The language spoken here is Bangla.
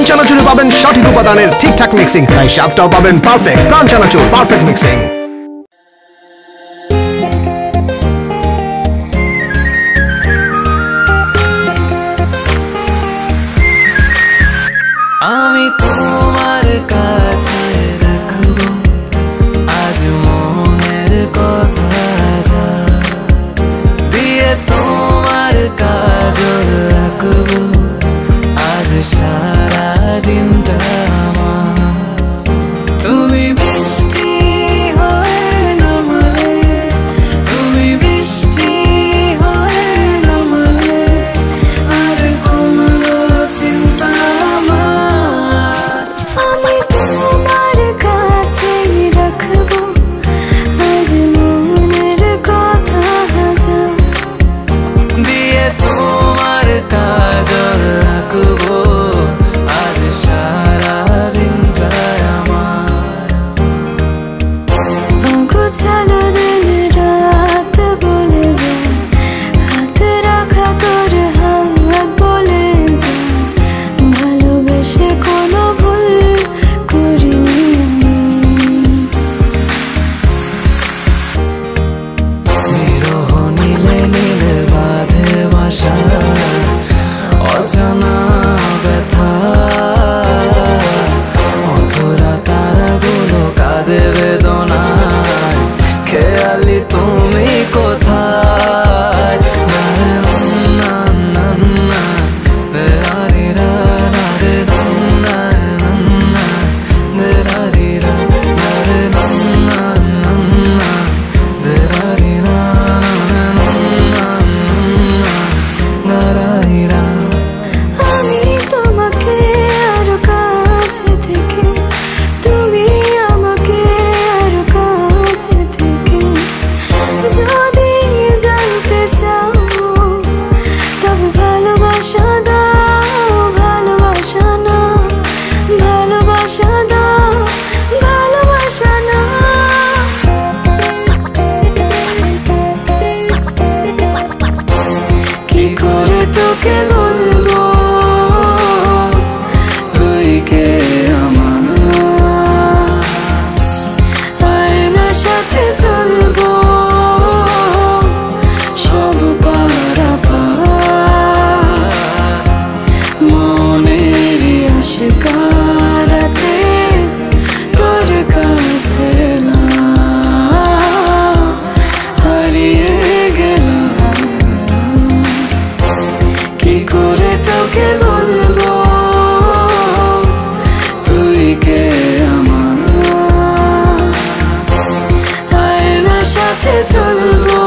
চানাচুরে পাবেন সঠিক উপাদানের ঠিকঠাক মিক্সিং, তাই স্বাদটাও পাবেন পারফেক্ট। প্রাণ চানাচুর, পারফেক্ট মিক্সিং। আমি তোমার কাছে রাখবো আজ মনের কথা দিয়ে, তোমার কাজল রাখবো আজ সারা দিনটা আমার। তুমি বৃষ্টি হয়ে নামলে, তুমি বৃষ্টি হয়ে নামলে, আর কমলো চিন্তা আমার। আমি তোমার কাছেই রাখবো আজ মনের কথা দিয়ে, তোমার কাজল রাখবো আজ সারা দিনটা আমার। গোছালো দিন রাত বলে যায়, হাতে রাখা তোর হাত বলে যায়, ভালোবেসে কোনো ভুল করিনি আমি। বিরহ নীলে নীলে বাঁধে বাসা, অজানা ব্যথা, অধরা তারাগুলো কাঁদে বেদনায়, খেয়ালি তুমি কোথায়? না রে না না না, দে রা রে রা রে না না না, দে রা রে রা রে না না না, দে রা রে রা না না না, রা রে রা। আমি তোমাকে আরো কাছে থেকে, তুমি আমাকে আরো কাছে থেকে, যদি জানতে চাও তবে ভালোবাসা দাও, ভালোবাসা না, ভালোবাসা দাও, ভালোবাসা না। কি করে তোকে বলবো তুই কে আমার, আয়নার সাথে চলবো সব পারাপার, মনেরই আশকারাতে তোর কাছে এলাম, হারিয়ে গেলাম। কি করে তোকে বলবো তুই কে আমার, আয়নার সাথে চলবো